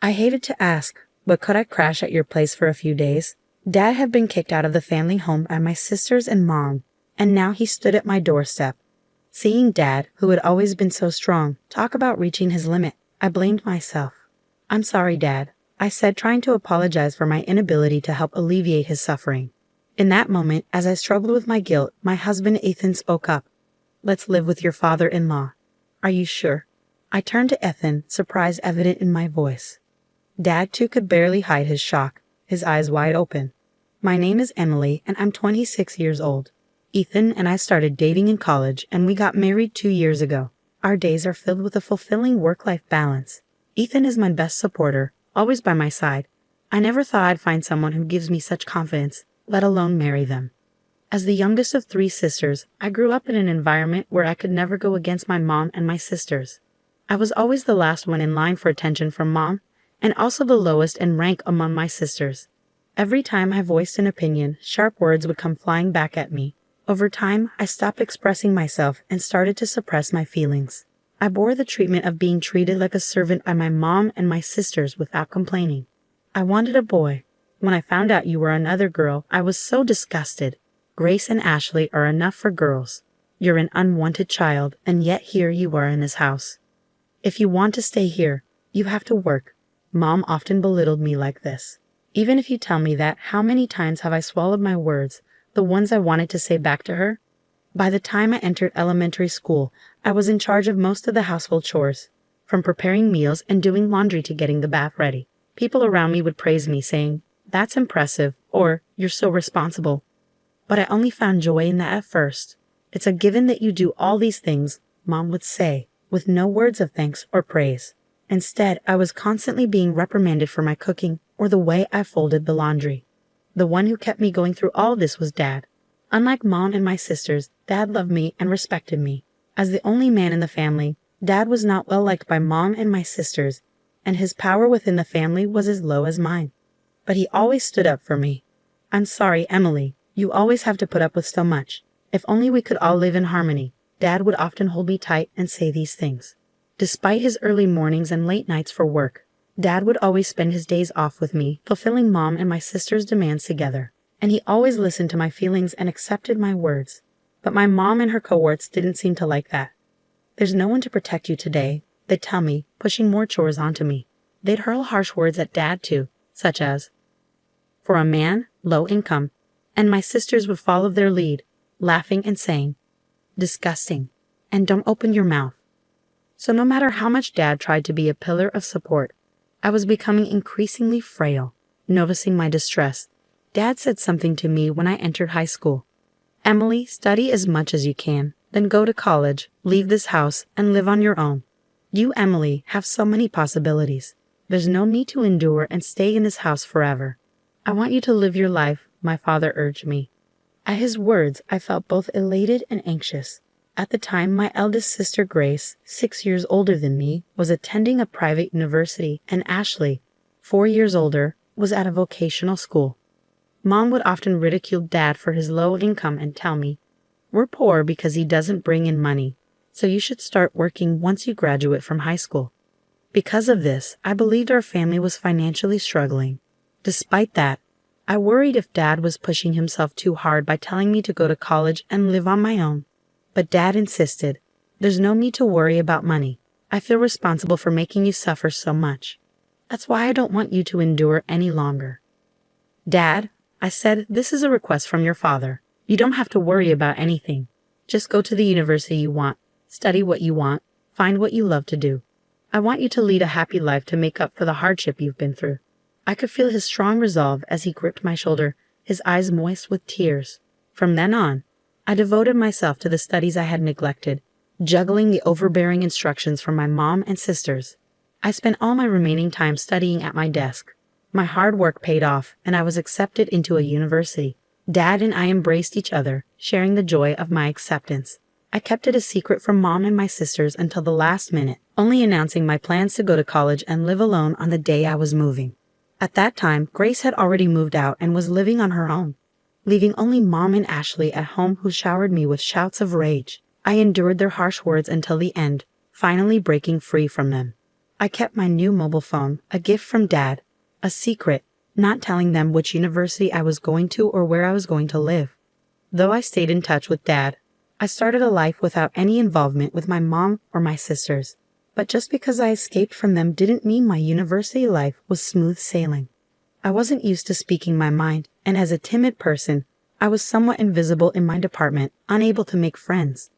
I hated to ask, but could I crash at your place for a few days? Dad had been kicked out of the family home by my sisters and mom, and now he stood at my doorstep. Seeing Dad, who had always been so strong, talk about reaching his limit, I blamed myself. "I'm sorry, Dad," I said, trying to apologize for my inability to help alleviate his suffering. In that moment, as I struggled with my guilt, my husband Ethan spoke up. "Let's live with your father-in-law. Are you sure?" I turned to Ethan, surprise evident in my voice. Dad, too, could barely hide his shock, his eyes wide open. "My name is Emily, and I'm 26 years old. Ethan and I started dating in college, and we got married 2 years ago. Our days are filled with a fulfilling work-life balance. Ethan is my best supporter, always by my side. I never thought I'd find someone who gives me such confidence, let alone marry them." As the youngest of 3 sisters, I grew up in an environment where I could never go against my mom and my sisters. I was always the last one in line for attention from mom, and also the lowest in rank among my sisters. Every time I voiced an opinion, sharp words would come flying back at me. Over time, I stopped expressing myself and started to suppress my feelings. I bore the treatment of being treated like a servant by my mom and my sisters without complaining. I wanted a boy. When I found out you were another girl, I was so disgusted. Grace and Ashley are enough for girls. You're an unwanted child, and yet here you are in this house. If you want to stay here, you have to work. Mom often belittled me like this. Even if you tell me that, how many times have I swallowed my words, the ones I wanted to say back to her? By the time I entered elementary school, I was in charge of most of the household chores, from preparing meals and doing laundry to getting the bath ready. People around me would praise me, saying, "That's impressive," or "You're so responsible." But I only found joy in that at first. "It's a given that you do all these things," Mom would say, with no words of thanks or praise. Instead, I was constantly being reprimanded for my cooking or the way I folded the laundry. The one who kept me going through all this was Dad. Unlike Mom and my sisters, Dad loved me and respected me. As the only man in the family, Dad was not well liked by Mom and my sisters, and his power within the family was as low as mine. But he always stood up for me. "I'm sorry, Emily. You always have to put up with so much. If only we could all live in harmony." Dad would often hold me tight and say these things. Despite his early mornings and late nights for work, Dad would always spend his days off with me, fulfilling Mom and my sister's demands together. And he always listened to my feelings and accepted my words. But my mom and her cohorts didn't seem to like that. "There's no one to protect you today," they'd tell me, pushing more chores onto me. They'd hurl harsh words at Dad too, such as, "For a man, low income," and my sisters would follow their lead, laughing and saying, "Disgusting," and "Don't open your mouth." So no matter how much Dad tried to be a pillar of support, I was becoming increasingly frail. Noticing my distress, Dad said something to me when I entered high school. "Emily, study as much as you can, then go to college, leave this house, and live on your own. You, Emily, have so many possibilities. There's no need to endure and stay in this house forever. I want you to live your life," my father urged me. At his words, I felt both elated and anxious. At the time, my eldest sister Grace, 6 years older than me, was attending a private university, and Ashley, 4 years older, was at a vocational school. Mom would often ridicule Dad for his low income and tell me, "We're poor because he doesn't bring in money, so you should start working once you graduate from high school." Because of this, I believed our family was financially struggling. Despite that, I worried if Dad was pushing himself too hard by telling me to go to college and live on my own. But Dad insisted, "There's no need to worry about money. I feel responsible for making you suffer so much. That's why I don't want you to endure any longer." "Dad," I said, "this is a request from your father. You don't have to worry about anything. Just go to the university you want, study what you want, find what you love to do. I want you to lead a happy life to make up for the hardship you've been through." I could feel his strong resolve as he gripped my shoulder, his eyes moist with tears. From then on, I devoted myself to the studies I had neglected, juggling the overbearing instructions from my mom and sisters. I spent all my remaining time studying at my desk. My hard work paid off, and I was accepted into a university. Dad and I embraced each other, sharing the joy of my acceptance. I kept it a secret from Mom and my sisters until the last minute, only announcing my plans to go to college and live alone on the day I was moving. At that time, Grace had already moved out and was living on her own, leaving only Mom and Ashley at home, who showered me with shouts of rage. I endured their harsh words until the end, finally breaking free from them. I kept my new mobile phone, a gift from Dad, a secret, not telling them which university I was going to or where I was going to live. Though I stayed in touch with Dad, I started a life without any involvement with my mom or my sisters. But just because I escaped from them didn't mean my university life was smooth sailing. I wasn't used to speaking my mind, and as a timid person, I was somewhat invisible in my department, unable to make friends.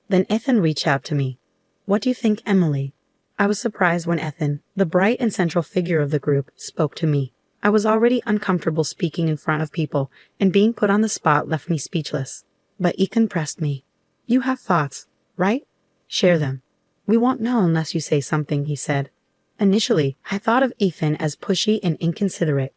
Then Ethan reached out to me. "What do you think, Emily?" I was surprised when Ethan, the bright and central figure of the group, spoke to me. I was already uncomfortable speaking in front of people, and being put on the spot left me speechless. But Ethan pressed me. "You have thoughts, right? Share them. We won't know unless you say something," he said. Initially, I thought of Ethan as pushy and inconsiderate.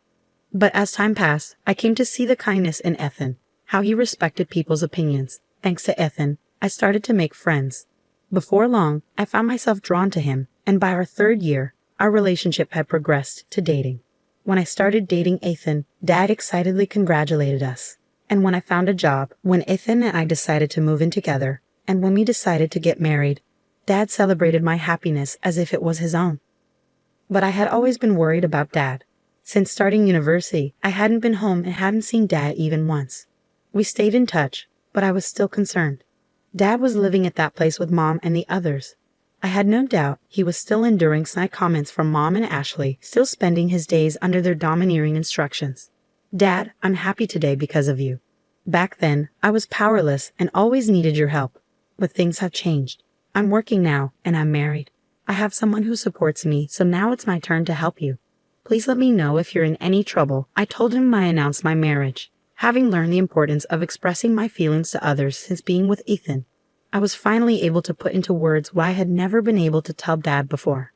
But as time passed, I came to see the kindness in Ethan, how he respected people's opinions. Thanks to Ethan, I started to make friends. Before long, I found myself drawn to him, and by our 3rd year, our relationship had progressed to dating. When I started dating Ethan, Dad excitedly congratulated us. And when I found a job, when Ethan and I decided to move in together, and when we decided to get married, Dad celebrated my happiness as if it was his own. But I had always been worried about Dad. Since starting university, I hadn't been home and hadn't seen Dad even once. We stayed in touch, but I was still concerned. Dad was living at that place with Mom and the others. I had no doubt he was still enduring snide comments from Mom and Ashley, still spending his days under their domineering instructions. "Dad, I'm happy today because of you. Back then, I was powerless and always needed your help. But things have changed. I'm working now, and I'm married. I have someone who supports me, so now it's my turn to help you. Please let me know if you're in any trouble." I told him I announced my marriage. Having learned the importance of expressing my feelings to others since being with Ethan, I was finally able to put into words what I had never been able to tell Dad before.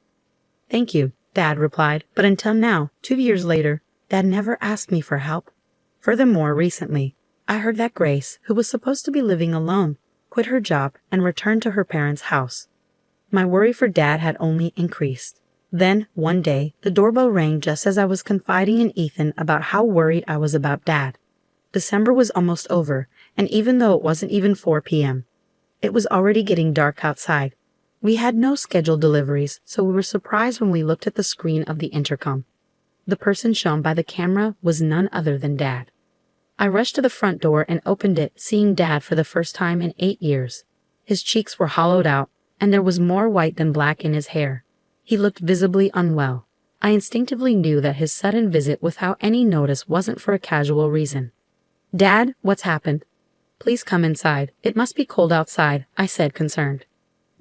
"Thank you," Dad replied, but until now, 2 years later, Dad never asked me for help. Furthermore, recently, I heard that Grace, who was supposed to be living alone, quit her job and returned to her parents' house. My worry for Dad had only increased. Then, one day, the doorbell rang just as I was confiding in Ethan about how worried I was about Dad. December was almost over, and even though it wasn't even 4 p.m., it was already getting dark outside. We had no scheduled deliveries, so we were surprised when we looked at the screen of the intercom. The person shown by the camera was none other than Dad. I rushed to the front door and opened it, seeing Dad for the first time in 8 years. His cheeks were hollowed out, and there was more white than black in his hair. He looked visibly unwell. I instinctively knew that his sudden visit without any notice wasn't for a casual reason. "Dad, what's happened?" "Please come inside. It must be cold outside," I said, concerned.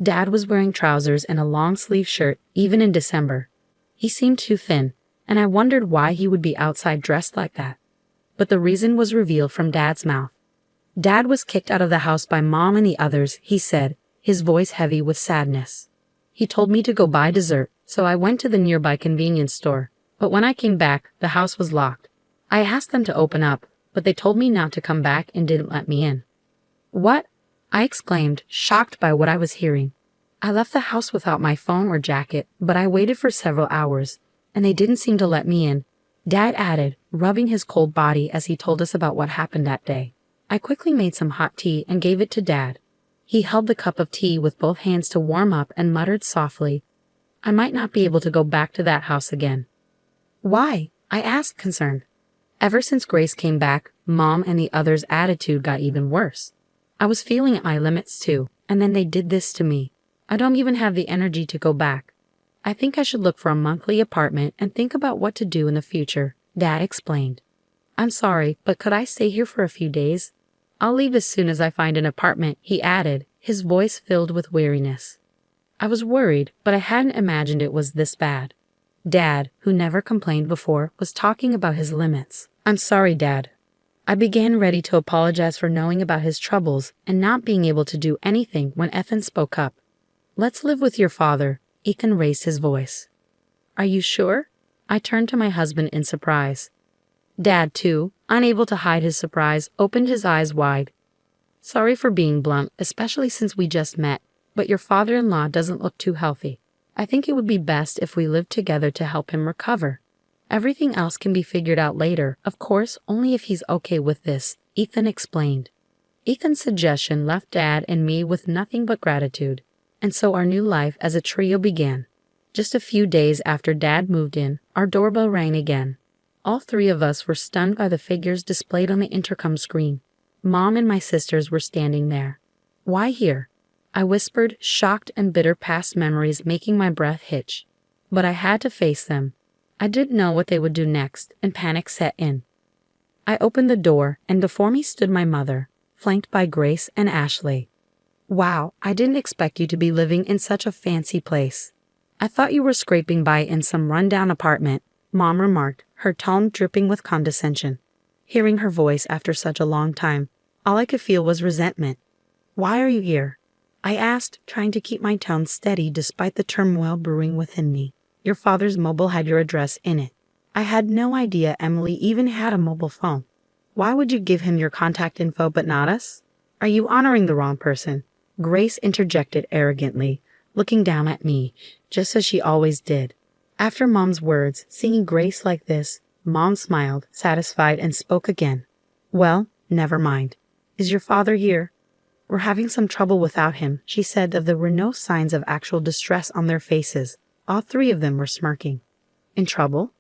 Dad was wearing trousers and a long-sleeve shirt, even in December. He seemed too thin, and I wondered why he would be outside dressed like that. But the reason was revealed from Dad's mouth. "Dad was kicked out of the house by Mom and the others," he said, his voice heavy with sadness. "He told me to go buy dessert, so I went to the nearby convenience store. But when I came back, the house was locked. I asked them to open up, but they told me not to come back and didn't let me in." "What?" I exclaimed, shocked by what I was hearing. "I left the house without my phone or jacket, but I waited for several hours, and they didn't seem to let me in," Dad added, rubbing his cold body as he told us about what happened that day. I quickly made some hot tea and gave it to Dad. He held the cup of tea with both hands to warm up and muttered softly, "I might not be able to go back to that house again." "Why?" I asked, concerned. Ever since Grace came back, Mom and the others' attitude got even worse. I was feeling at my limits too, and then they did this to me. I don't even have the energy to go back. I think I should look for a monthly apartment and think about what to do in the future, Dad explained. "I'm sorry, but could I stay here for a few days?" "I'll leave as soon as I find an apartment," he added, his voice filled with weariness. I was worried, but I hadn't imagined it was this bad. Dad, who never complained before, was talking about his limits. "I'm sorry, Dad." I began ready to apologize for knowing about his troubles and not being able to do anything when Ethan spoke up. "Let's live with your father." Ethan raised his voice. "Are you sure?" I turned to my husband in surprise. Dad, too, unable to hide his surprise, opened his eyes wide. "Sorry for being blunt, especially since we just met, but your father-in-law doesn't look too healthy. I think it would be best if we lived together to help him recover. Everything else can be figured out later, of course, only if he's okay with this," Ethan explained. Ethan's suggestion left Dad and me with nothing but gratitude, and so our new life as a trio began. Just a few days after Dad moved in, our doorbell rang again. All three of us were stunned by the figures displayed on the intercom screen. Mom and my sisters were standing there. "Why here?" I whispered, shocked and bitter past memories making my breath hitch. But I had to face them. I didn't know what they would do next, and panic set in. I opened the door, and before me stood my mother, flanked by Grace and Ashley. "Wow, I didn't expect you to be living in such a fancy place. I thought you were scraping by in some rundown apartment," Mom remarked, her tone dripping with condescension. Hearing her voice after such a long time, all I could feel was resentment. "Why are you here?" I asked, trying to keep my tone steady despite the turmoil brewing within me. "Your father's mobile had your address in it." I had no idea Emily even had a mobile phone. "Why would you give him your contact info but not us? Are you honoring the wrong person?" Grace interjected arrogantly, looking down at me, just as she always did. After Mom's words, seeing Grace like this, Mom smiled, satisfied, and spoke again. "Well, never mind. Is your father here?" "We're having some trouble without him," she said, though there were no signs of actual distress on their faces. All three of them were smirking. "In trouble?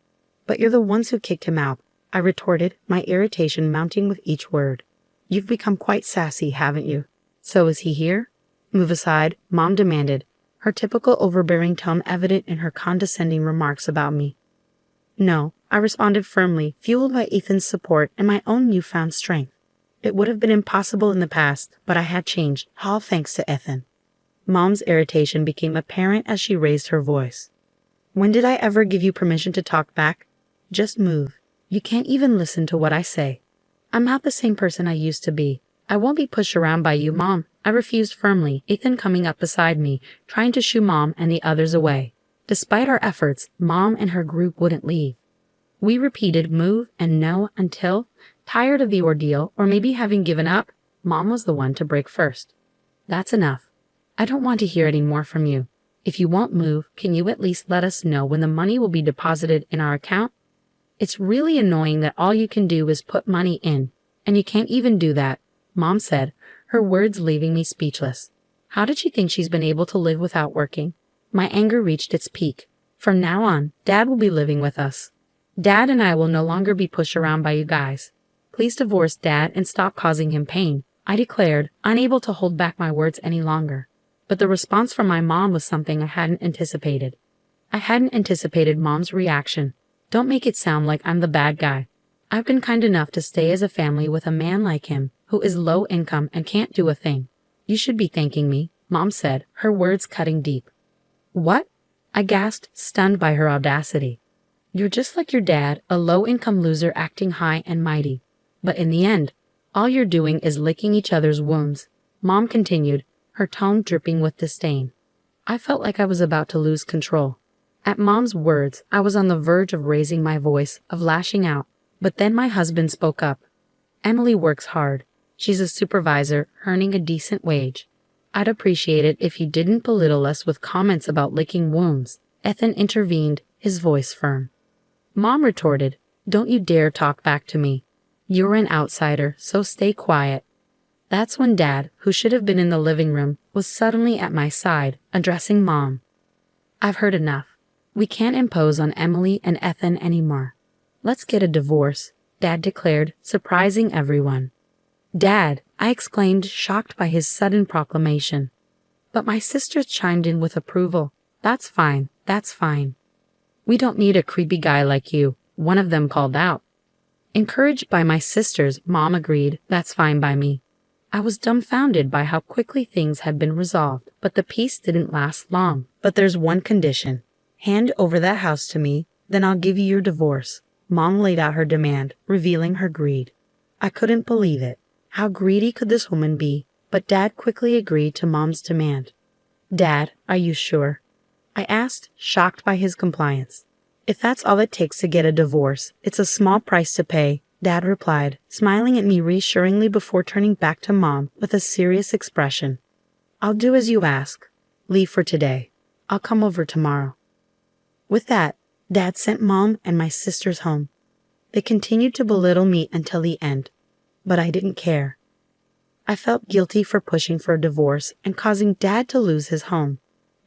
But you're the ones who kicked him out," I retorted, my irritation mounting with each word. "You've become quite sassy, haven't you?" "So is he here?" "Move aside," Mom demanded, her typical overbearing tone evident in her condescending remarks about me. "No," I responded firmly, fueled by Ethan's support and my own newfound strength. It would have been impossible in the past, but I had changed, all thanks to Ethan. Mom's irritation became apparent as she raised her voice. "When did I ever give you permission to talk back? Just move. You can't even listen to what I say. I'm not the same person I used to be. I won't be pushed around by you, Mom," I refused firmly, Ethan coming up beside me, trying to shoo Mom and the others away. Despite our efforts, Mom and her group wouldn't leave. We repeated move and no until, tired of the ordeal or maybe having given up, Mom was the one to break first. "That's enough. I don't want to hear any more from you. If you won't move, can you at least let us know when the money will be deposited in our account? It's really annoying that all you can do is put money in, and you can't even do that," Mom said, her words leaving me speechless. How did she think she's been able to live without working? My anger reached its peak. From now on, Dad will be living with us. Dad and I will no longer be pushed around by you guys. Please divorce Dad and stop causing him pain, I declared, unable to hold back my words any longer. But the response from my mom was something I hadn't anticipated. I hadn't anticipated Mom's reaction. "Don't make it sound like I'm the bad guy. I've been kind enough to stay as a family with a man like him, who is low income and can't do a thing. You should be thanking me," Mom said, her words cutting deep. "What?" I gasped, stunned by her audacity. "You're just like your dad, a low-income loser acting high and mighty. But in the end, all you're doing is licking each other's wounds," Mom continued, her tone dripping with disdain. I felt like I was about to lose control. At Mom's words, I was on the verge of raising my voice, of lashing out. But then my husband spoke up. "Emily works hard. She's a supervisor, earning a decent wage. I'd appreciate it if you didn't belittle us with comments about licking wounds," Ethan intervened, his voice firm. Mom retorted, "Don't you dare talk back to me. You're an outsider, so stay quiet." That's when Dad, who should have been in the living room, was suddenly at my side, addressing Mom. "I've heard enough. We can't impose on Emily and Ethan anymore. Let's get a divorce," Dad declared, surprising everyone. "Dad," I exclaimed, shocked by his sudden proclamation. But my sisters chimed in with approval. That's fine. We don't need a creepy guy like you," one of them called out. Encouraged by my sisters, Mom agreed, "That's fine by me." I was dumbfounded by how quickly things had been resolved, but the peace didn't last long. "But there's one condition. Hand over that house to me, then I'll give you your divorce." Mom laid out her demand, revealing her greed. I couldn't believe it. How greedy could this woman be? But Dad quickly agreed to Mom's demand. "Dad, are you sure?" I asked, shocked by his compliance. "If that's all it takes to get a divorce, it's a small price to pay," Dad replied, smiling at me reassuringly before turning back to Mom with a serious expression. "I'll do as you ask. Leave for today. I'll come over tomorrow." With that, Dad sent Mom and my sisters home. They continued to belittle me until the end, but I didn't care. I felt guilty for pushing for a divorce and causing Dad to lose his home.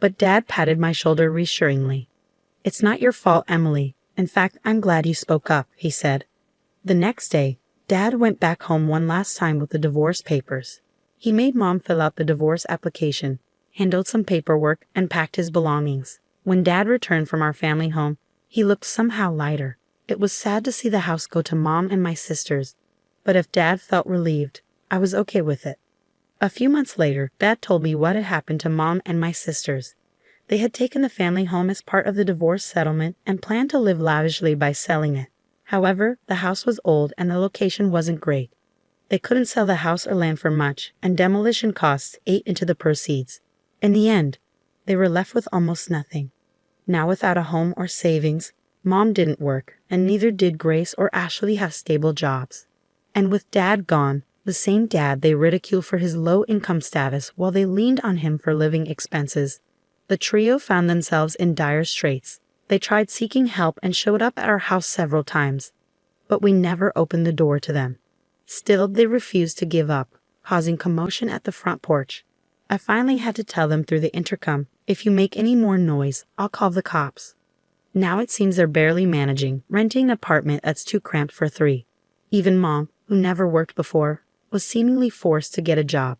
But Dad patted my shoulder reassuringly. "It's not your fault, Emily. In fact, I'm glad you spoke up," he said. The next day, Dad went back home one last time with the divorce papers. He made Mom fill out the divorce application, handled some paperwork, and packed his belongings. When Dad returned from our family home, he looked somehow lighter. It was sad to see the house go to Mom and my sisters, but if Dad felt relieved, I was okay with it. A few months later, Dad told me what had happened to Mom and my sisters. They had taken the family home as part of the divorce settlement and planned to live lavishly by selling it. However, the house was old and the location wasn't great. They couldn't sell the house or land for much, and demolition costs ate into the proceeds. In the end, they were left with almost nothing. Now without a home or savings, Mom didn't work, and neither did Grace or Ashley have stable jobs. And with Dad gone, the same Dad they ridiculed for his low income status while they leaned on him for living expenses, the trio found themselves in dire straits. They tried seeking help and showed up at our house several times, but we never opened the door to them. Still, they refused to give up, causing commotion at the front porch. I finally had to tell them through the intercom, "If you make any more noise, I'll call the cops." Now it seems they're barely managing, renting an apartment that's too cramped for three. Even Mom, who never worked before, was seemingly forced to get a job.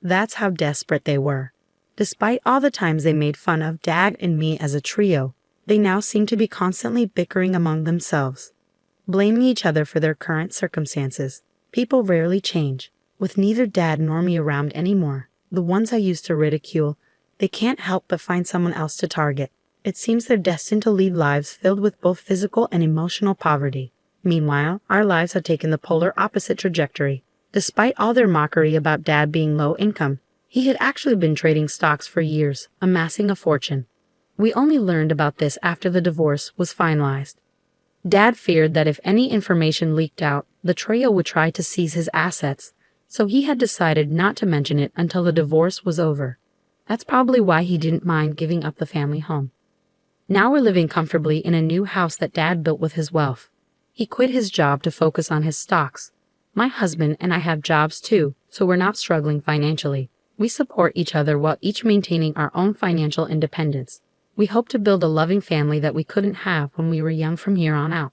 That's how desperate they were. Despite all the times they made fun of Dad and me as a trio, they now seem to be constantly bickering among themselves, blaming each other for their current circumstances. People rarely change. With neither Dad nor me around anymore, the ones I used to ridicule, they can't help but find someone else to target. It seems they're destined to lead lives filled with both physical and emotional poverty. Meanwhile, our lives have taken the polar opposite trajectory. Despite all their mockery about Dad being low income, he had actually been trading stocks for years, amassing a fortune. We only learned about this after the divorce was finalized. Dad feared that if any information leaked out, the trio would try to seize his assets, so he had decided not to mention it until the divorce was over. That's probably why he didn't mind giving up the family home. Now we're living comfortably in a new house that Dad built with his wealth. He quit his job to focus on his stocks. My husband and I have jobs too, so we're not struggling financially. We support each other while each maintaining our own financial independence. We hope to build a loving family that we couldn't have when we were young from here on out.